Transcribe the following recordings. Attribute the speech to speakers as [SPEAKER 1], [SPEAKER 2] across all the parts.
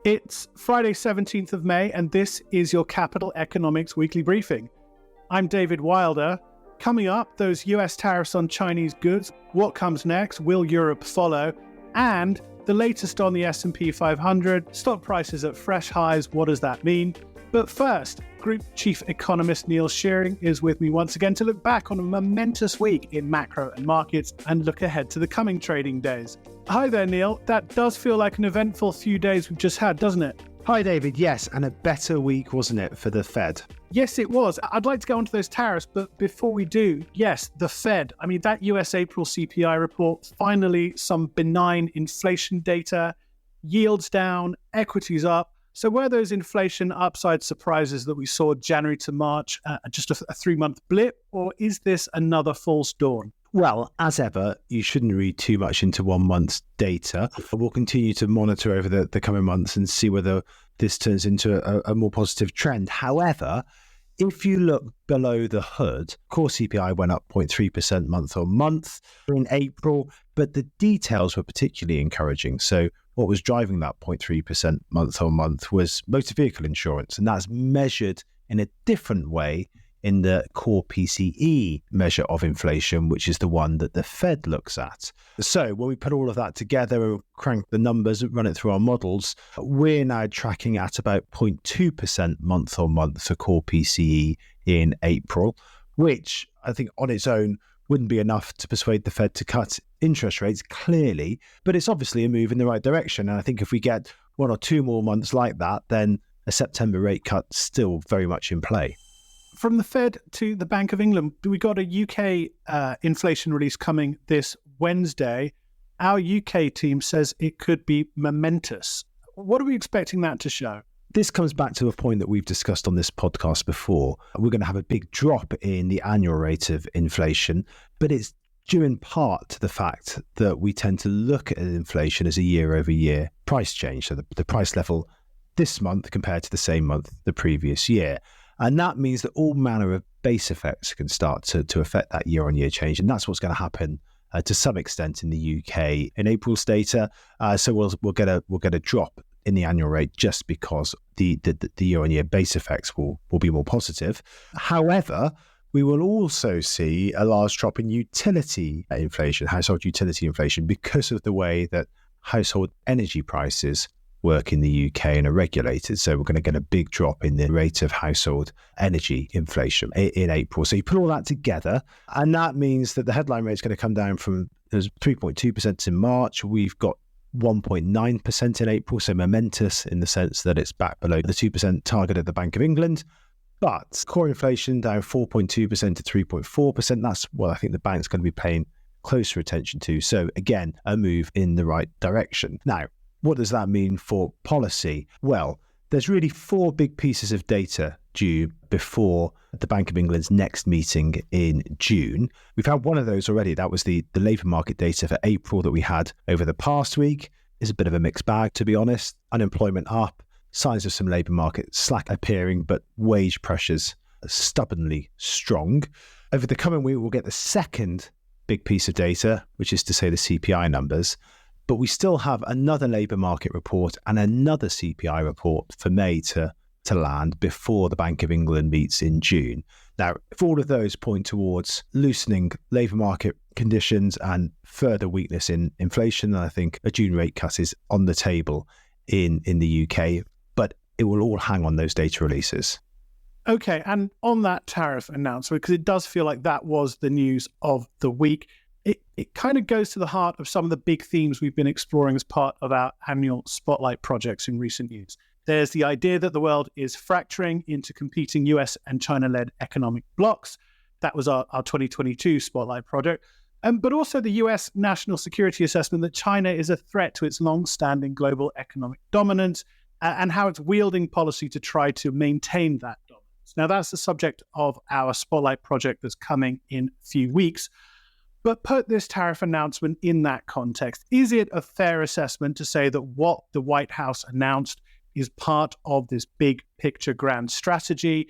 [SPEAKER 1] It's Friday, 17th of May, and this is your Capital Economics Weekly Briefing. I'm David Wilder. Coming up, those US tariffs on Chinese goods. What comes next? Will Europe follow? And the latest on the S&P 500. Stock prices at fresh highs. What does that mean? But first, Group Chief Economist Neil Shearing is with me once again to look back on a momentous week in macro and markets and look ahead to the coming trading days. Hi there, Neil. That does feel like an eventful few days we've just had, doesn't it?
[SPEAKER 2] Hi, David. Yes, and a better week, wasn't it, for the Fed?
[SPEAKER 1] Yes, it was. I'd like to go on to those tariffs, but before we do, yes, the Fed. I mean, that US April CPI report, finally some benign inflation data, yields down, equities up. So were those inflation upside surprises that we saw January to March just a 3-month blip, or is this another false dawn?
[SPEAKER 2] Well, as ever, you shouldn't read too much into 1 month's data. We'll continue to monitor over the coming months and see whether this turns into a more positive trend. However, if you look below the hood, core CPI went up 0.3% month on month in April, but the details were particularly encouraging. So what was driving that 0.3% month on month was motor vehicle insurance, and that's measured in a different way in the core PCE measure of inflation, which is the one that the Fed looks at. So when we put all of that together and crank the numbers and run it through our models, we're now tracking at about 0.2% month on month for core PCE in April, which I think on its own wouldn't be enough to persuade the Fed to cut interest rates, clearly, but it's obviously a move in the right direction. And I think if we get 1 or 2 more months like that, then a September rate cut's still very much in play.
[SPEAKER 1] From the Fed to the Bank of England, we got a UK inflation release coming this Wednesday. Our UK team says it could be momentous. What are we expecting that to show?
[SPEAKER 2] This comes back to a point that we've discussed on this podcast before. We're going to have a big drop in the annual rate of inflation, but it's due in part to the fact that we tend to look at inflation as a year-over-year price change. So the price level this month compared to the same month the previous year. And that means that all manner of base effects can start to affect that year-on-year change. And that's what's going to happen to some extent in the UK in April's data. So we'll get a drop in the annual rate just because the year-on-year base effects will be more positive. However, we will also see a large drop in utility inflation, household utility inflation, because of the way that household energy prices work in the UK and are regulated. So we're going to get a big drop in the rate of household energy inflation in April. So you put all that together, and that means that the headline rate is going to come down from 3.2% in March. We've got 1.9% in April, so momentous in the sense that it's back below the 2% target of the Bank of England. But core inflation down 4.2% to 3.4%. That's what I think the bank's going to be paying closer attention to. So again, a move in the right direction. Now, what does that mean for policy? Well, there's really 4 big pieces of data due before the Bank of England's next meeting in June. We've had one of those already. That was the labour market data for April that we had over the past week. It's a bit of a mixed bag, to be honest. Unemployment up, signs of some labour market slack appearing, but wage pressures stubbornly strong. Over the coming week, we'll get the second big piece of data, which is to say the CPI numbers. But we still have another labour market report and another CPI report for May to land before the Bank of England meets in June. Now, if all of those point towards loosening labour market conditions and further weakness in inflation, then I think a June rate cut is on the table in the UK, but it will all hang on those data releases.
[SPEAKER 1] Okay, and on that tariff announcement, because it does feel like that was the news of the week, it kind of goes to the heart of some of the big themes we've been exploring as part of our annual Spotlight projects in recent years. There's the idea that the world is fracturing into competing US and China-led economic blocs. That was our 2022 Spotlight project. But also the US national security assessment that China is a threat to its long-standing global economic dominance and how it's wielding policy to try to maintain that dominance. Now, that's the subject of our Spotlight project that's coming in a few weeks. But put this tariff announcement in that context. Is it a fair assessment to say that what the White House announced is part of this big picture grand strategy?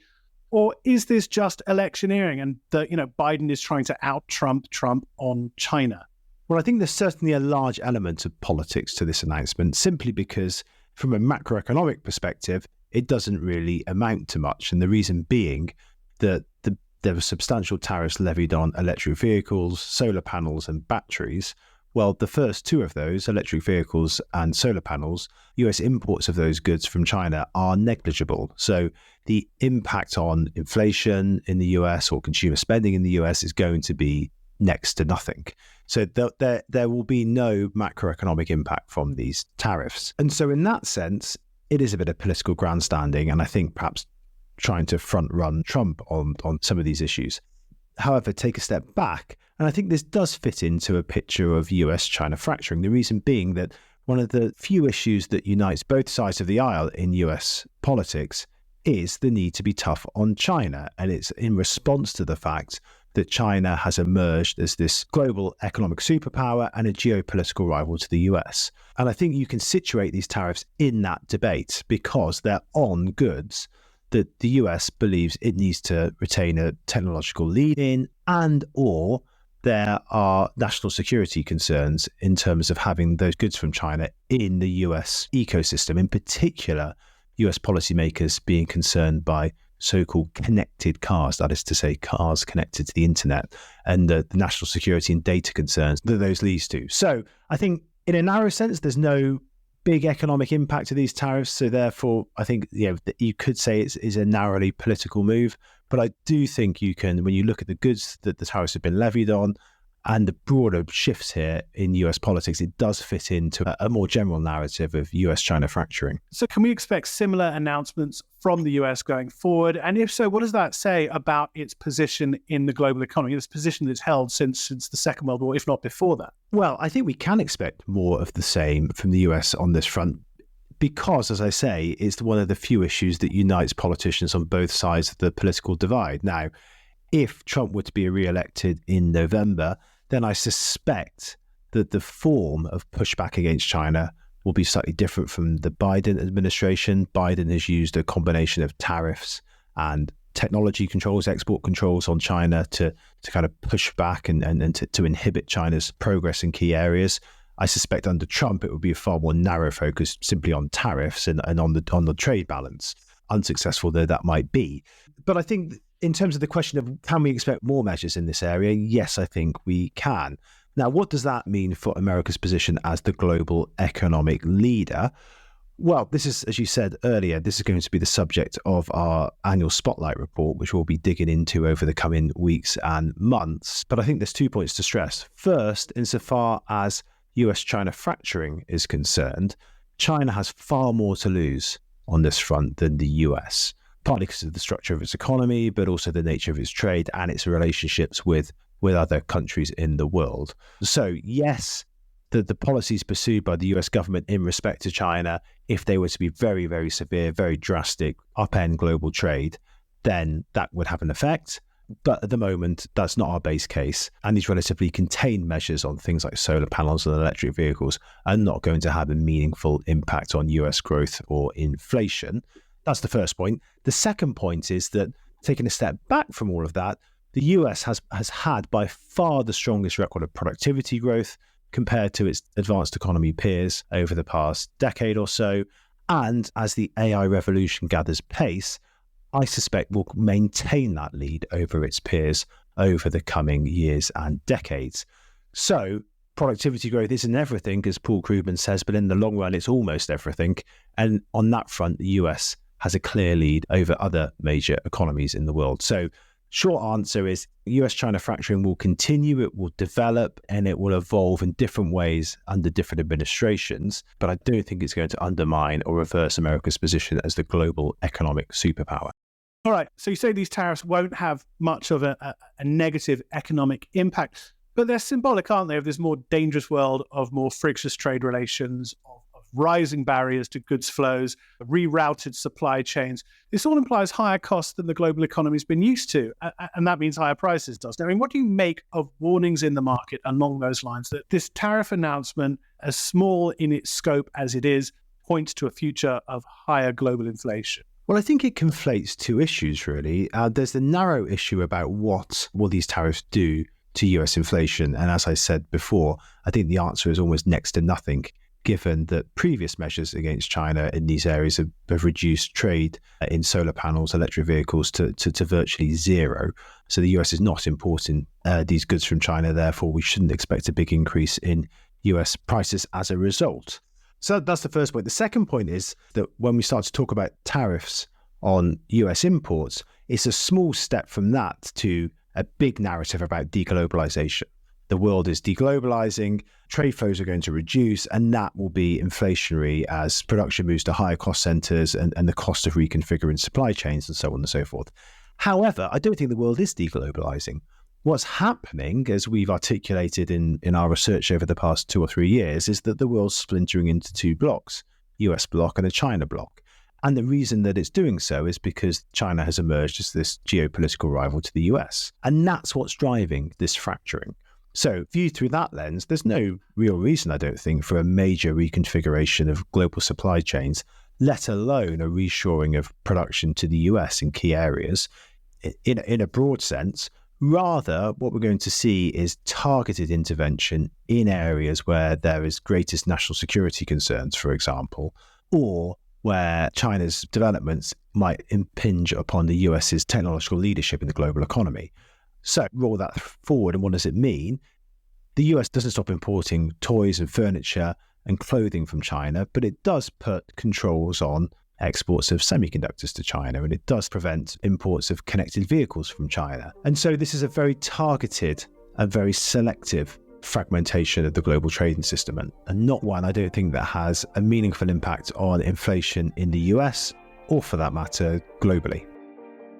[SPEAKER 1] Or is this just electioneering and Biden is trying to out-Trump Trump on China?
[SPEAKER 2] Well, I think there's certainly a large element of politics to this announcement, simply because from a macroeconomic perspective, it doesn't really amount to much. And the reason being that there were substantial tariffs levied on electric vehicles, solar panels and batteries. Well, the first two of those, electric vehicles and solar panels, US imports of those goods from China are negligible. So the impact on inflation in the US or consumer spending in the US is going to be next to nothing. So there will be no macroeconomic impact from these tariffs. And so in that sense, it is a bit of political grandstanding, and I think perhaps trying to front run Trump on some of these issues. However, take a step back, and I think this does fit into a picture of US-China fracturing. The reason being that one of the few issues that unites both sides of the aisle in US politics is the need to be tough on China. And it's in response to the fact that China has emerged as this global economic superpower and a geopolitical rival to the US. And I think you can situate these tariffs in that debate because they're on goods that the US believes it needs to retain a technological lead in, and or there are national security concerns in terms of having those goods from China in the US ecosystem. In particular, US policymakers being concerned by so-called connected cars, that is to say cars connected to the internet, and the national security and data concerns that those leads to. So I think in a narrow sense, there's no big economic impact of these tariffs. So therefore, I think you could say it's a narrowly political move. But I do think you can, when you look at the goods that the tariffs have been levied on and the broader shifts here in US politics, it does fit into a more general narrative of US-China fracturing.
[SPEAKER 1] So can we expect similar announcements from the US going forward? And if so, what does that say about its position in the global economy, this position that's held since the Second World War, if not before that?
[SPEAKER 2] Well, I think we can expect more of the same from the US on this front because, as I say, it's one of the few issues that unites politicians on both sides of the political divide. Now, if Trump were to be re-elected in November, then I suspect that the form of pushback against China will be slightly different from the Biden administration. Biden has used a combination of tariffs and technology controls, export controls on China to kind of push back and to inhibit China's progress in key areas. I suspect under Trump, it would be a far more narrow focus simply on tariffs and on the trade balance, unsuccessful though that might be. But I think in terms of the question of can we expect more measures in this area, yes, I think we can. Now, what does that mean for America's position as the global economic leader? Well, this is, as you said earlier, this is going to be the subject of our annual Spotlight report, which we'll be digging into over the coming weeks and months. But I think there's 2 points to stress. First, insofar as US-China fracturing is concerned, China has far more to lose on this front than the US, partly because of the structure of its economy, but also the nature of its trade and its relationships with other countries in the world. So yes, the policies pursued by the US government in respect to China, if they were to be very, very severe, very drastic, upend global trade, then that would have an effect. But at the moment, that's not our base case. And these relatively contained measures on things like solar panels and electric vehicles are not going to have a meaningful impact on US growth or inflation. That's the first point. The second point is that taking a step back from all of that, the US has had by far the strongest record of productivity growth compared to its advanced economy peers over the past decade or so. And as the AI revolution gathers pace, I suspect will maintain that lead over its peers over the coming years and decades. So productivity growth isn't everything, as Paul Krugman says, but in the long run, it's almost everything. And on that front, the US has a clear lead over other major economies in the world. So short answer is US-China fracturing will continue, it will develop, and it will evolve in different ways under different administrations. But I don't think it's going to undermine or reverse America's position as the global economic superpower.
[SPEAKER 1] All right. So you say these tariffs won't have much of a negative economic impact, but they're symbolic, aren't they, of this more dangerous world of more frictious trade relations, of rising barriers to goods flows, rerouted supply chains. This all implies higher costs than the global economy's been used to, and that means higher prices, doesn't it? I mean, what do you make of warnings in the market along those lines that this tariff announcement, as small in its scope as it is, points to a future of higher global inflation?
[SPEAKER 2] Well, I think it conflates two issues, really. There's the narrow issue about what will these tariffs do to US inflation. And as I said before, I think the answer is almost next to nothing given that previous measures against China in these areas have reduced trade in solar panels, electric vehicles to virtually zero. So the US is not importing these goods from China. Therefore, we shouldn't expect a big increase in US prices as a result. So that's the first point. The second point is that when we start to talk about tariffs on US imports, it's a small step from that to a big narrative about deglobalization. The world is deglobalizing, trade flows are going to reduce, and that will be inflationary as production moves to higher cost centers and the cost of reconfiguring supply chains and so on and so forth. However, I don't think the world is deglobalizing. What's happening, as we've articulated in our research over the past 2 or 3 years, is that the world's splintering into 2 blocks, US bloc and a China bloc. And the reason that it's doing so is because China has emerged as this geopolitical rival to the US. And that's what's driving this fracturing. So viewed through that lens, there's no real reason, I don't think, for a major reconfiguration of global supply chains, let alone a reshoring of production to the US in key areas. In a broad sense, rather what we're going to see is targeted intervention in areas where there is greatest national security concerns, for example, or where China's developments might impinge upon the US's technological leadership in the global economy. So roll that forward, and what does it mean? The US doesn't stop importing toys and furniture and clothing from China, but it does put controls on exports of semiconductors to China, and it does prevent imports of connected vehicles from China. And so this is a very targeted and very selective fragmentation of the global trading system, and not one, I don't think, that has a meaningful impact on inflation in the US, or for that matter, globally.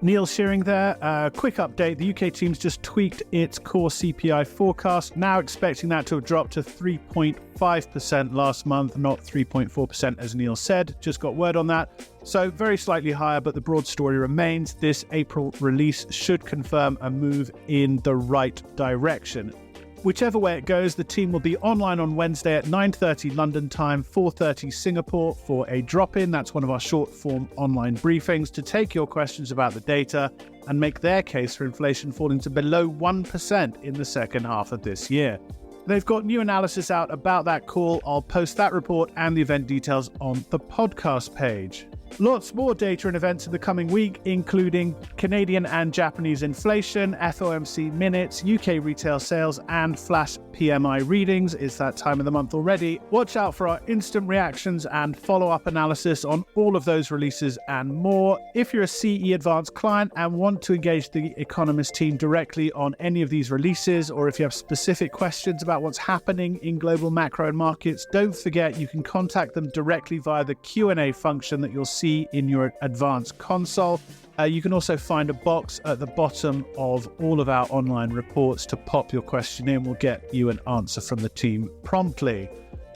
[SPEAKER 1] Neil Shearing there. Quick update. The UK team's just tweaked its core CPI forecast, now expecting that to have dropped to 3.5% last month, not 3.4% as Neil said. Just got word on that. So very slightly higher, but the broad story remains. This April release should confirm a move in the right direction. Whichever way it goes, the team will be online on Wednesday at 9:30 London time, 4:30 Singapore for a drop-in. That's one of our short-form online briefings to take your questions about the data and make their case for inflation falling to below 1% in the second half of this year. They've got new analysis out about that call. I'll post that report and the event details on the podcast page. Lots more data and events in the coming week, including Canadian and Japanese inflation, FOMC minutes, UK retail sales, and flash PMI readings. It's that time of the month already. Watch out for our instant reactions and follow-up analysis on all of those releases and more. If you're a CE Advanced client and want to engage the Economist team directly on any of these releases, or if you have specific questions about what's happening in global macro and markets, don't forget you can contact them directly via the Q&A function that you'll see in your advanced console. You can also find a box at the bottom of all of our online reports to pop your question in. We'll get you an answer from the team promptly.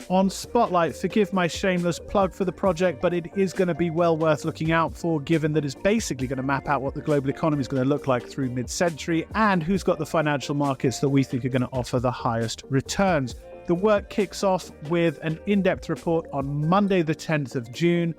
[SPEAKER 1] On Spotlight, forgive my shameless plug for the project, but it is going to be well worth looking out for, given that it's basically going to map out what the global economy is going to look like through mid-century and who's got the financial markets that we think are going to offer the highest returns. The work kicks off with an in-depth report on Monday, the 10th of June.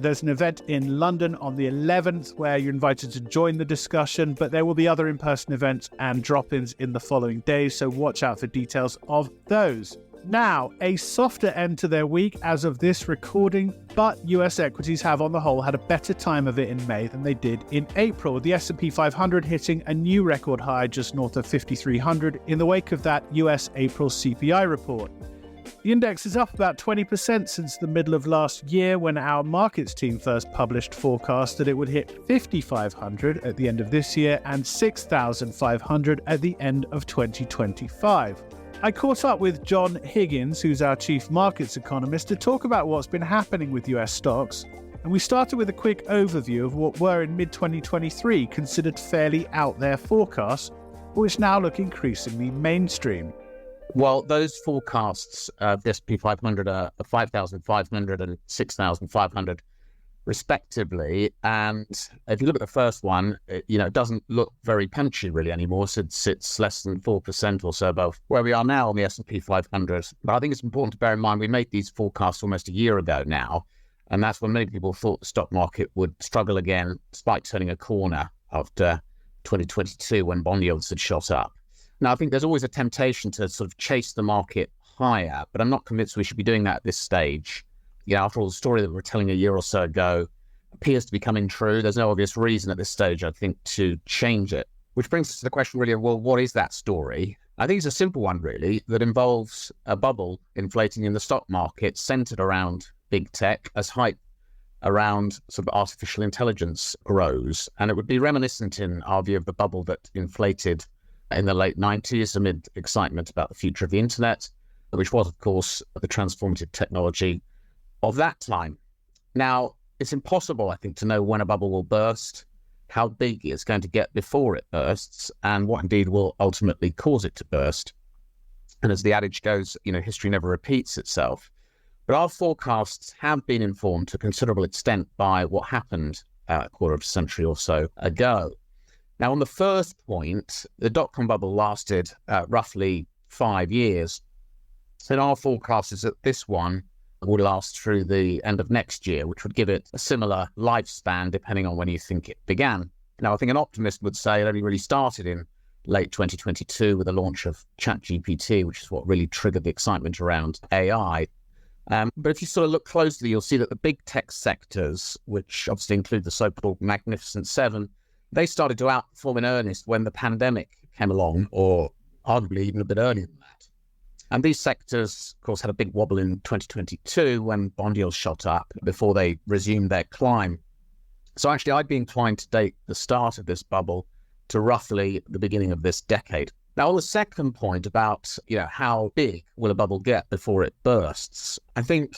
[SPEAKER 1] There's an event in London on the 11th where you're invited to join the discussion, but there will be other in-person events and drop-ins in the following days, so watch out for details of those. Now, a softer end to their week as of this recording, but US equities have on the whole had a better time of it in May than they did in April, with the S&P 500 hitting a new record high just north of 5,300 in the wake of that US April CPI report. The index is up about 20% since the middle of last year, when our markets team first published forecasts that it would hit 5,500 at the end of this year and 6,500 at the end of 2025. I caught up with John Higgins, who's our Chief Markets Economist, to talk about what's been happening with US stocks. And we started with a quick overview of what were in mid-2023 considered fairly out there forecasts, which now look increasingly mainstream.
[SPEAKER 3] Well, those forecasts of the S&P 500 are 5,500 and 6,500 respectively. And if you look at the first one, it doesn't look very punchy really anymore. So it sits less than 4% or so above where we are now on the S&P 500. But I think it's important to bear in mind we made these forecasts almost a year ago now. And that's when many people thought the stock market would struggle again, despite turning a corner after 2022 when bond yields had shot up. Now, I think there's always a temptation to sort of chase the market higher, but I'm not convinced we should be doing that at this stage. After all, the story that we were telling a year or so ago appears to be coming true. There's no obvious reason at this stage, I think, to change it. Which brings us to the question really of, well, what is that story? I think it's a simple one, really, that involves a bubble inflating in the stock market centered around big tech as hype around sort of artificial intelligence grows. And it would be reminiscent in our view of the bubble that inflated in the late 90s amid excitement about the future of the internet, which was, of course, the transformative technology of that time. Now, it's impossible, I think, to know when a bubble will burst, how big it's going to get before it bursts, and what indeed will ultimately cause it to burst. And as the adage goes, history never repeats itself. But our forecasts have been informed to a considerable extent by what happened a quarter of a century or so ago. Now, on the first point, the dot-com bubble lasted roughly 5 years. And our forecast is that this one will last through the end of next year, which would give it a similar lifespan depending on when you think it began. Now, I think an optimist would say it only really started in late 2022 with the launch of ChatGPT, which is what really triggered the excitement around AI. But if you sort of look closely, you'll see that the big tech sectors, which obviously include the so-called Magnificent Seven, they started to outperform in earnest when the pandemic came along, or arguably even a bit earlier than that. And these sectors, of course, had a big wobble in 2022 when bond yields shot up before they resumed their climb. So actually, I'd be inclined to date the start of this bubble to roughly the beginning of this decade. Now, on the second point about, how big will a bubble get before it bursts, I think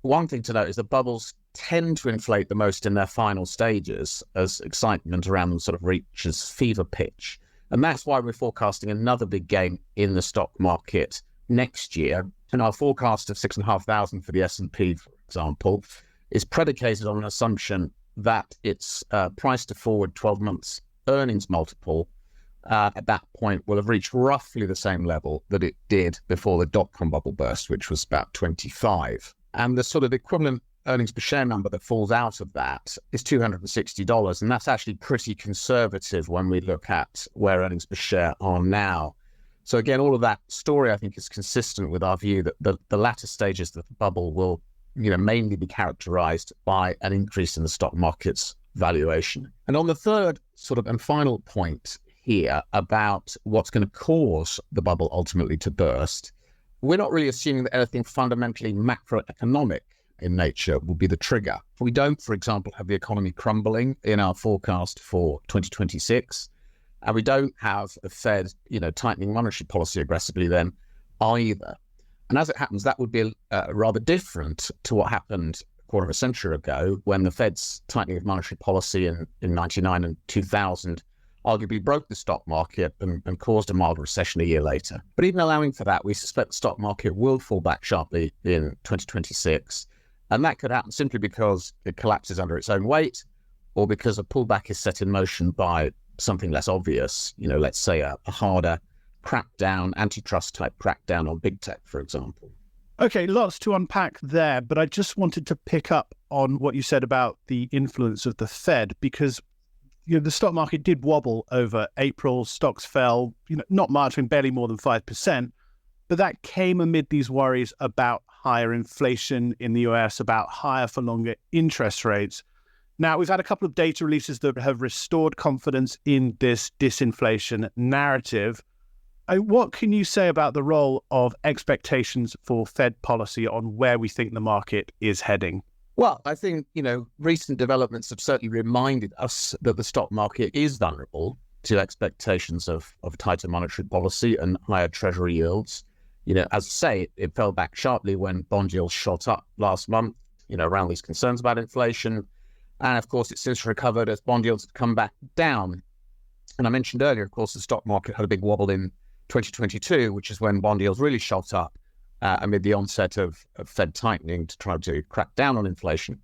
[SPEAKER 3] one thing to note is that bubbles tend to inflate the most in their final stages as excitement around them sort of reaches fever pitch. And that's why we're forecasting another big gain in the stock market next year. And our forecast of 6,500 for the S&P, for example, is predicated on an assumption that its price to forward 12 months earnings multiple at that point will have reached roughly the same level that it did before the dot-com bubble burst, which was about 25. And the sort of equivalent earnings per share number that falls out of that is $260. And that's actually pretty conservative when we look at where earnings per share are now. So again, all of that story, I think, is consistent with our view that the latter stages of the bubble will, mainly be characterized by an increase in the stock market's valuation. And on the third sort of and final point here about what's going to cause the bubble ultimately to burst, we're not really assuming that anything fundamentally macroeconomic in nature will be the trigger. We don't, for example, have the economy crumbling in our forecast for 2026, and we don't have the Fed, tightening monetary policy aggressively then either. And as it happens, that would be rather different to what happened a quarter of a century ago when the Fed's tightening of monetary policy in 99 and 2000 arguably broke the stock market and caused a mild recession a year later. But even allowing for that, we suspect the stock market will fall back sharply in 2026. And that could happen simply because it collapses under its own weight, or because a pullback is set in motion by something less obvious, let's say a harder crackdown, antitrust type crackdown on big tech, for example.
[SPEAKER 1] Okay, lots to unpack there, but I just wanted to pick up on what you said about the influence of the Fed, because the stock market did wobble over April. Stocks fell, not much, barely more than 5%, but that came amid these worries about higher inflation in the US, about higher for longer interest rates. Now, we've had a couple of data releases that have restored confidence in this disinflation narrative. What can you say about the role of expectations for Fed policy on where we think the market is heading?
[SPEAKER 3] Well, I think, recent developments have certainly reminded us that the stock market is vulnerable to expectations of tighter monetary policy and higher treasury yields. As I say, it fell back sharply when bond yields shot up last month, around these concerns about inflation. And of course, it's since recovered as bond yields have come back down. And I mentioned earlier, of course, the stock market had a big wobble in 2022, which is when bond yields really shot up amid the onset of Fed tightening to try to crack down on inflation.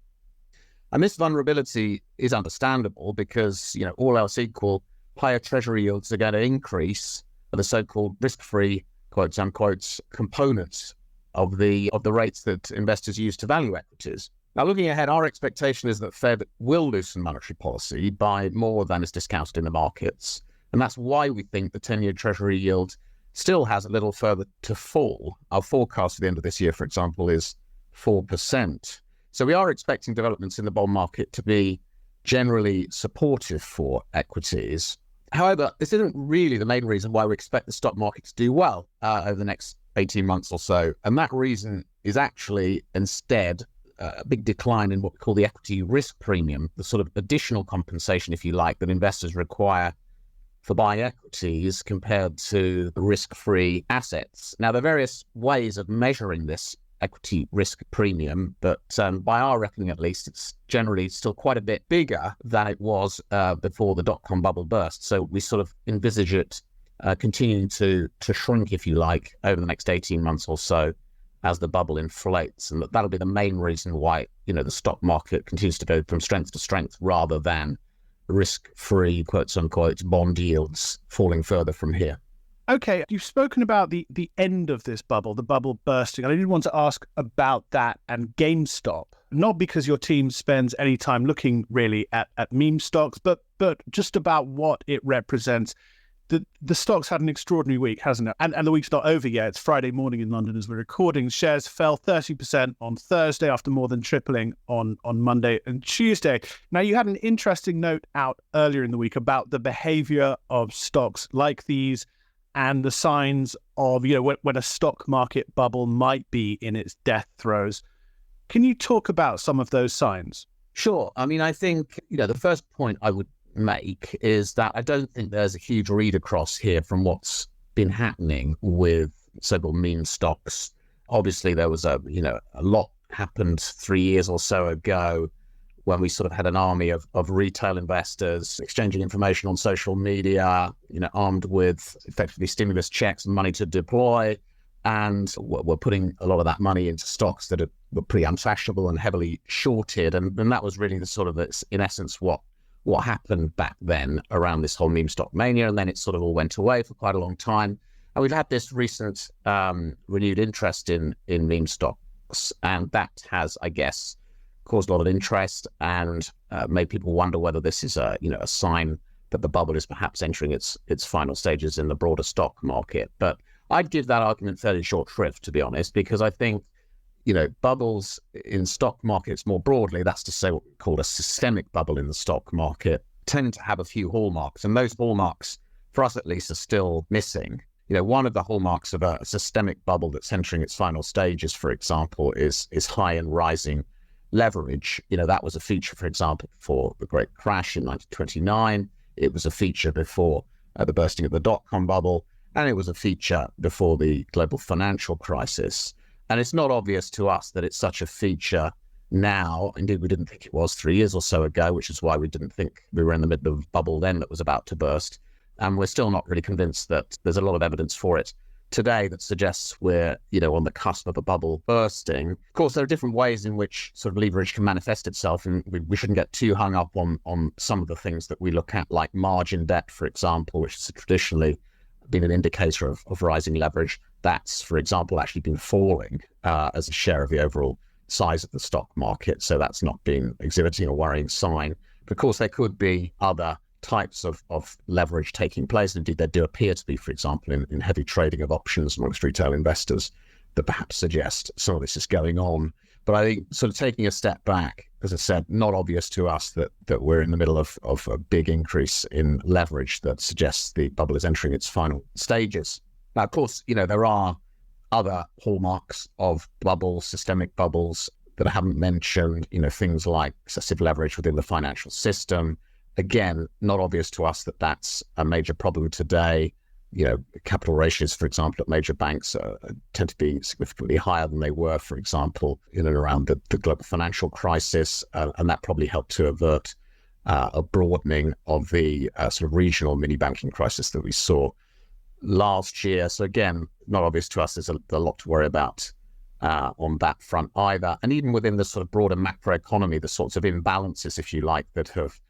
[SPEAKER 3] And this vulnerability is understandable because, all else equal, higher treasury yields are going to increase the so-called risk-free, quotes unquote, components of the rates that investors use to value equities. Now, looking ahead, our expectation is that Fed will loosen monetary policy by more than is discounted in the markets. And that's why we think the 10-year treasury yield still has a little further to fall. Our forecast for the end of this year, for example, is 4%. So we are expecting developments in the bond market to be generally supportive for equities. However, this isn't really the main reason why we expect the stock market to do well over the next 18 months or so. And that reason is actually instead a big decline in what we call the equity risk premium, the sort of additional compensation, if you like, that investors require for buying equities compared to risk-free assets. Now, there are various ways of measuring this equity risk premium, but by our reckoning at least, it's generally still quite a bit bigger than it was before the dot-com bubble burst. So we sort of envisage it continuing to shrink, if you like, over the next 18 months or so as the bubble inflates. And that'll be the main reason why, the stock market continues to go from strength to strength rather than risk-free, quotes unquote, bond yields falling further from here.
[SPEAKER 1] Okay, you've spoken about the end of this bubble, the bubble bursting. And I did want to ask about that and GameStop, not because your team spends any time looking really at meme stocks, but just about what it represents. The stock's had an extraordinary week, hasn't it? And the week's not over yet. It's Friday morning in London as we're recording. Shares fell 30% on Thursday after more than tripling on Monday and Tuesday. Now, you had an interesting note out earlier in the week about the behavior of stocks like these and the signs of, when a stock market bubble might be in its death throes. Can you talk about some of those signs?
[SPEAKER 3] Sure. I mean, I think, the first point I would make is that I don't think there's a huge read across here from what's been happening with so-called meme stocks. Obviously, there was a lot happened 3 years or so ago when we sort of had an army of retail investors exchanging information on social media, armed with effectively stimulus checks and money to deploy. And we're putting a lot of that money into stocks that were pretty unfashionable and heavily shorted. And that was really the sort of, in essence, what happened back then around this whole meme stock mania. And then it sort of all went away for quite a long time. And we've had this recent renewed interest in meme stocks. And that has, I guess, caused a lot of interest and made people wonder whether this is a sign that the bubble is perhaps entering its final stages in the broader stock market. But I'd give that argument fairly short shrift, to be honest, because I think, bubbles in stock markets more broadly, that's to say what we call a systemic bubble in the stock market, tend to have a few hallmarks. And those hallmarks, for us at least, are still missing. One of the hallmarks of a systemic bubble that's entering its final stages, for example, is high and rising leverage. That was a feature, for example, for the Great Crash in 1929. It was a feature before the bursting of the dot-com bubble, and it was a feature before the global financial crisis. And it's not obvious to us that it's such a feature now. Indeed, we didn't think it was 3 years or so ago, which is why we didn't think we were in the middle of a bubble then that was about to burst. And we're still not really convinced that there's a lot of evidence for it today that suggests we're, on the cusp of a bubble bursting. Of course, there are different ways in which sort of leverage can manifest itself, and we shouldn't get too hung up on some of the things that we look at, like margin debt, for example, which has traditionally been an indicator of rising leverage. That's, for example, actually been falling as a share of the overall size of the stock market. So that's not been exhibiting a worrying sign. But of course, there could be other types of leverage taking place. Indeed, there do appear to be, for example, in heavy trading of options amongst retail investors that perhaps suggest some of this is going on. But I think sort of taking a step back, as I said, not obvious to us that we're in the middle of a big increase in leverage that suggests the bubble is entering its final stages. Now, of course, there are other hallmarks of bubbles, systemic bubbles that I haven't mentioned, things like excessive leverage within the financial system. Again, not obvious to us that that's a major problem today. Capital ratios, for example, at major banks tend to be significantly higher than they were, for example, in and around the global financial crisis. And that probably helped to avert a broadening of the sort of regional mini banking crisis that we saw last year. So again, not obvious to us there's a lot to worry about on that front either. And even within the sort of broader macroeconomy, the sorts of imbalances, if you like, that have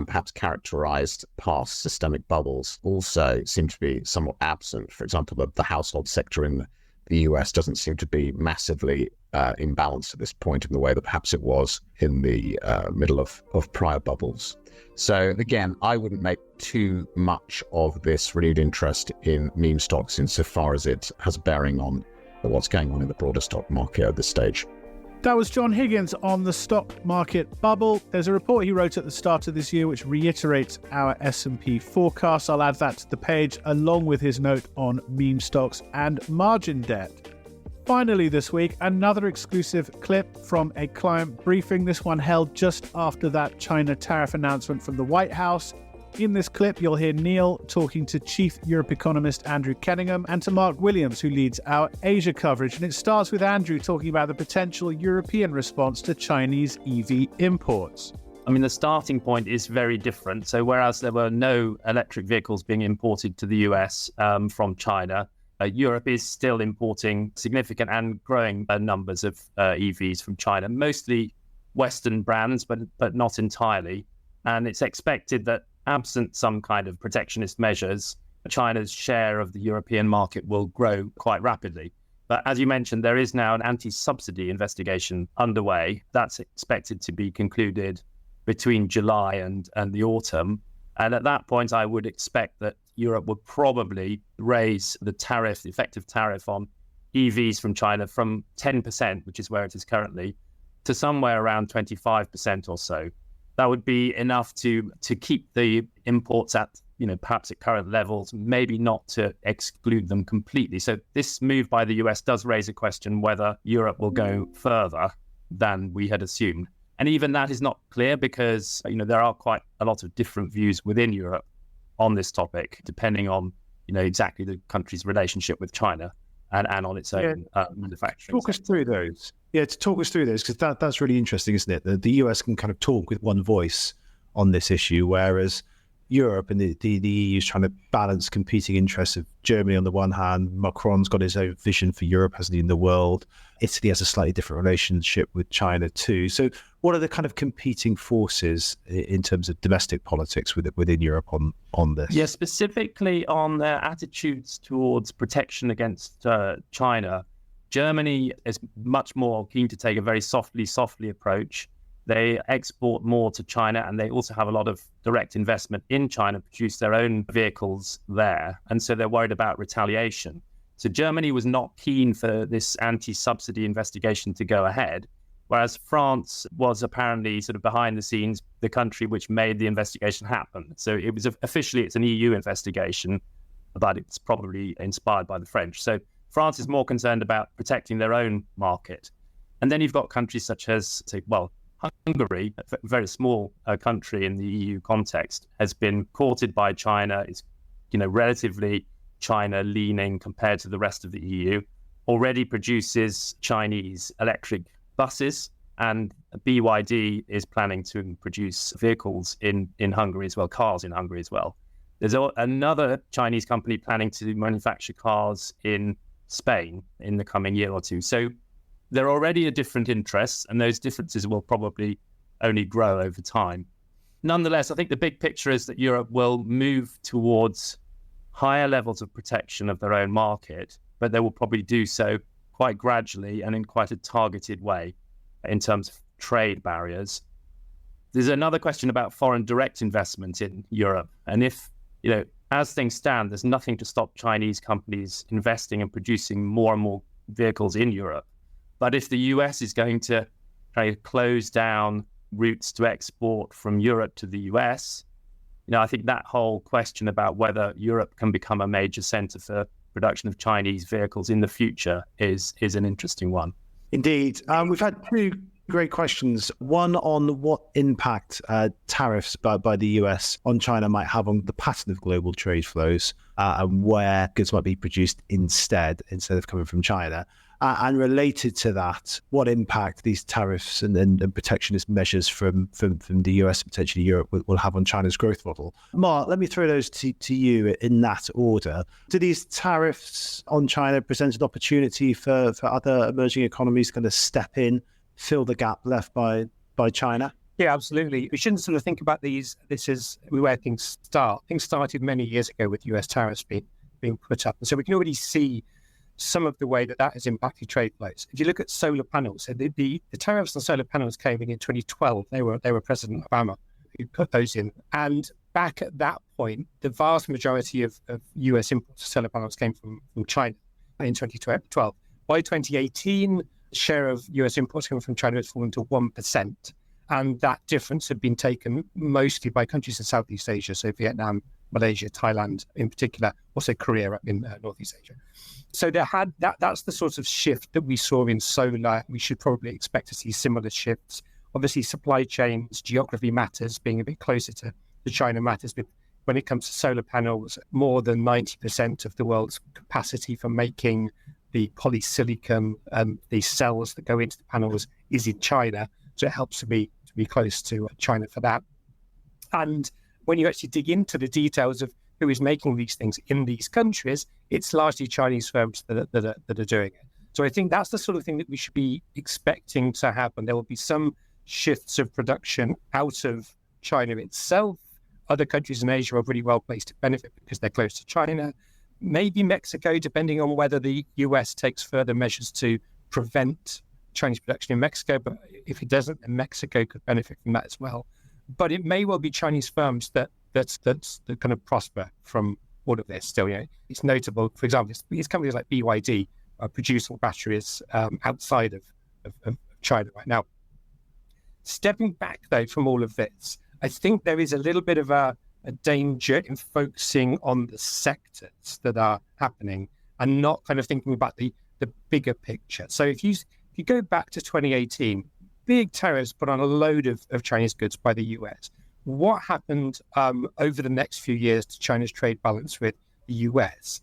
[SPEAKER 3] perhaps characterized past systemic bubbles also seem to be somewhat absent. For example, the household sector in the the US doesn't seem to be massively imbalanced at this point in the way that perhaps it was in the middle of prior bubbles. So again, I wouldn't make too much of this renewed interest in meme stocks insofar as it has a bearing on what's going on in the broader stock market at this stage.
[SPEAKER 1] That was John Higgins on the stock market bubble. There's a report he wrote at the start of this year which reiterates our S&P forecast. I'll add that to the page along with his note on meme stocks and margin debt. Finally this week, another exclusive clip from a client briefing, this one held just after that China tariff announcement from the White House. In this clip, you'll hear Neil talking to Chief Europe Economist Andrew Kenningham and to Mark Williams, who leads our Asia coverage. And it starts with Andrew talking about the potential European response to Chinese EV imports.
[SPEAKER 4] I mean, the starting point is very different. So whereas there were no electric vehicles being imported to the US from China, Europe is still importing significant and growing numbers of EVs from China, mostly Western brands, but not entirely. And it's expected that absent some kind of protectionist measures, China's share of the European market will grow quite rapidly. But as you mentioned, there is now an anti-subsidy investigation underway. That's expected to be concluded between July and the autumn. And at that point, I would expect that Europe would probably raise the effective tariff on EVs from China from 10%, which is where it is currently, to somewhere around 25% or so. That would be enough to keep the imports at, perhaps at current levels, maybe not to exclude them completely. So this move by the US does raise a question whether Europe will go further than we had assumed. And even that is not clear because, there are quite a lot of different views within Europe on this topic, depending on, exactly the country's relationship with China and on its own manufacturing.
[SPEAKER 2] Talk us through those. Yeah, to talk us through those, because that's really interesting, isn't it? The US can kind of talk with one voice on this issue, whereas Europe and the EU is trying to balance competing interests of Germany on the one hand. Macron's got his own vision for Europe, hasn't he, in the world. Italy has a slightly different relationship with China too. So what are the kind of competing forces in terms of domestic politics within Europe on this?
[SPEAKER 4] Yeah, specifically on their attitudes towards protection against China. Germany is much more keen to take a very softly approach. They export more to China, and they also have a lot of direct investment in China, produce their own vehicles there. And so they're worried about retaliation. So Germany was not keen for this anti-subsidy investigation to go ahead, whereas France was apparently sort of behind the scenes, the country which made the investigation happen. So it was officially, it's an EU investigation, but it's probably inspired by the French. So France is more concerned about protecting their own market. And then you've got countries such as, Hungary, a very small country in the EU context, has been courted by China, is, relatively China-leaning compared to the rest of the EU, already produces Chinese electric buses, and BYD is planning to produce vehicles in Hungary as well, cars in Hungary as well. There's another Chinese company planning to manufacture cars in Spain in the coming year or two. So there are already different interests, and those differences will probably only grow over time. Nonetheless, I think the big picture is that Europe will move towards higher levels of protection of their own market, but they will probably do so quite gradually and in quite a targeted way in terms of trade barriers. There's another question about foreign direct investment in Europe. And if, as things stand, there's nothing to stop Chinese companies investing and producing more and more vehicles in Europe. But if the US is going to close down routes to export from Europe to the US, I think that whole question about whether Europe can become a major center for production of Chinese vehicles in the future is an interesting one.
[SPEAKER 2] Indeed. We've had two great questions. One on what impact tariffs by the US on China might have on the pattern of global trade flows and where goods might be produced instead of coming from China. And related to that, what impact these tariffs and protectionist measures from the US and potentially Europe will have on China's growth model. Mark, let me throw those to you in that order. Do these tariffs on China present an opportunity for other emerging economies to kind of step in, fill the gap left by China?
[SPEAKER 5] Yeah, absolutely. We shouldn't sort of think about this is where things start. Things started many years ago with US tariffs being put up. And so we can already see some of the way that has impacted trade flows. If you look at solar panels, so the tariffs on solar panels came in 2012. They were President Obama who put those in. And back at that point, the vast majority of US imports of solar panels came from China in 2012. By 2018, the share of US imports coming from China has fallen to 1%. And that difference had been taken mostly by countries in Southeast Asia, so Vietnam, Malaysia, Thailand in particular, also Korea up in Northeast Asia. So that's the sort of shift that we saw in solar. We should probably expect to see similar shifts. Obviously, supply chains, geography matters, being a bit closer to China matters. But when it comes to solar panels, more than 90% of the world's capacity for making the polysilicon and the cells that go into the panels is in China. So it helps to be close to China for that. And when you actually dig into the details of who is making these things in these countries, it's largely Chinese firms that are doing it. So I think that's the sort of thing that we should be expecting to happen. There will be some shifts of production out of China itself. Other countries in Asia are really well placed to benefit because they're close to China. Maybe Mexico, depending on whether the US takes further measures to prevent Chinese production in Mexico. But if it doesn't, then Mexico could benefit from that as well. But it may well be Chinese firms that kind of prosper from all of this still. It's notable, for example, it's companies like BYD are producing batteries outside of China right now. Stepping back, though, from all of this, I think there is a little bit of a danger in focusing on the sectors that are happening and not kind of thinking about the bigger picture. So if you go back to 2018, big tariffs put on a load of Chinese goods by the US. What happened over the next few years to China's trade balance with the US?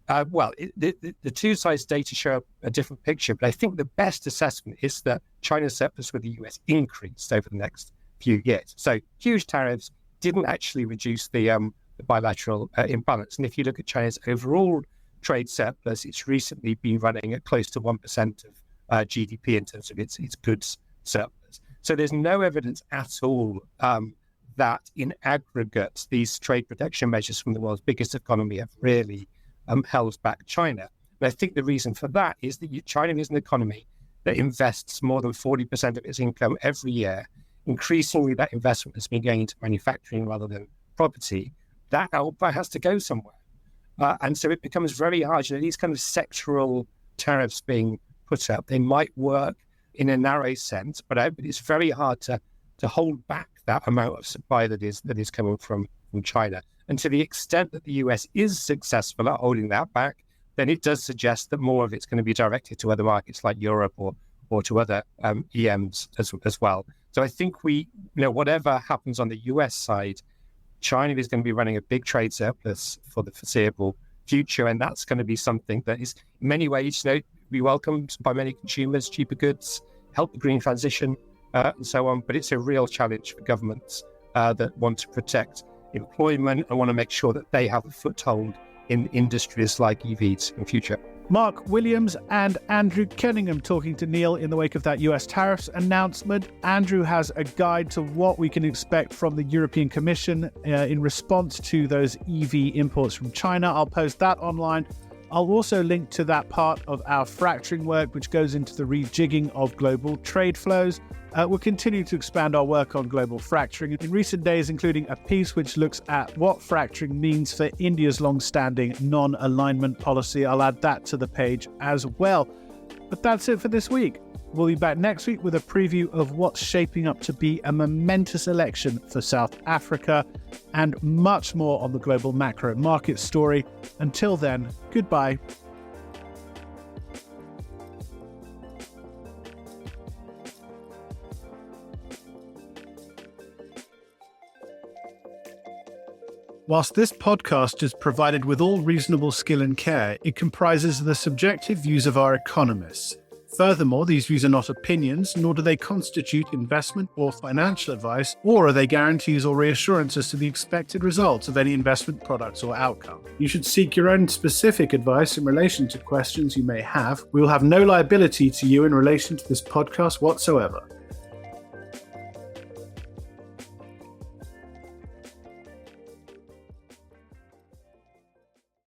[SPEAKER 5] The two sides data show a different picture, but I think the best assessment is that China's surplus with the US increased over the next few years. So huge tariffs didn't actually reduce the bilateral imbalance. And if you look at China's overall trade surplus, it's recently been running at close to 1% of GDP in terms of its goods surplus. So there's no evidence at all that in aggregate, these trade protection measures from the world's biggest economy have really held back China. And I think the reason for that is that China is an economy that invests more than 40% of its income every year. Increasingly, that investment has been going into manufacturing rather than property. That output has to go somewhere. And so it becomes very hard. These kind of sectoral tariffs being put up, they might work in a narrow sense, but it's very hard to hold back that amount of supply that is coming from China. And to the extent that the US is successful at holding that back, then it does suggest that more of it's going to be directed to other markets like Europe or to other EMs as well. So I think whatever happens on the US side, China is going to be running a big trade surplus for the foreseeable future. And that's going to be something that is in many ways, be welcomed by many consumers, cheaper goods, help the green transition, and so on. But it's a real challenge for governments that want to protect employment and want to make sure that they have a foothold in industries like EVs in the future.
[SPEAKER 1] Mark Williams and Andrew Kenningham talking to Neil in the wake of that US tariffs announcement. Andrew has a guide to what we can expect from the European Commission in response to those EV imports from China. I'll post that online. I'll also link to that part of our fracturing work, which goes into the rejigging of global trade flows. We'll continue to expand our work on global fracturing in recent days, including a piece which looks at what fracturing means for India's long-standing non-alignment policy. I'll add that to the page as well. But that's it for this week. We'll be back next week with a preview of what's shaping up to be a momentous election for South Africa and much more on the global macro market story. Until then, goodbye. Whilst this podcast is provided with all reasonable skill and care, it comprises the subjective views of our economists. Furthermore, these views are not opinions, nor do they constitute investment or financial advice, or are they guarantees or reassurances to the expected results of any investment products or outcome. You should seek your own specific advice in relation to questions you may have. We will have no liability to you in relation to this podcast whatsoever.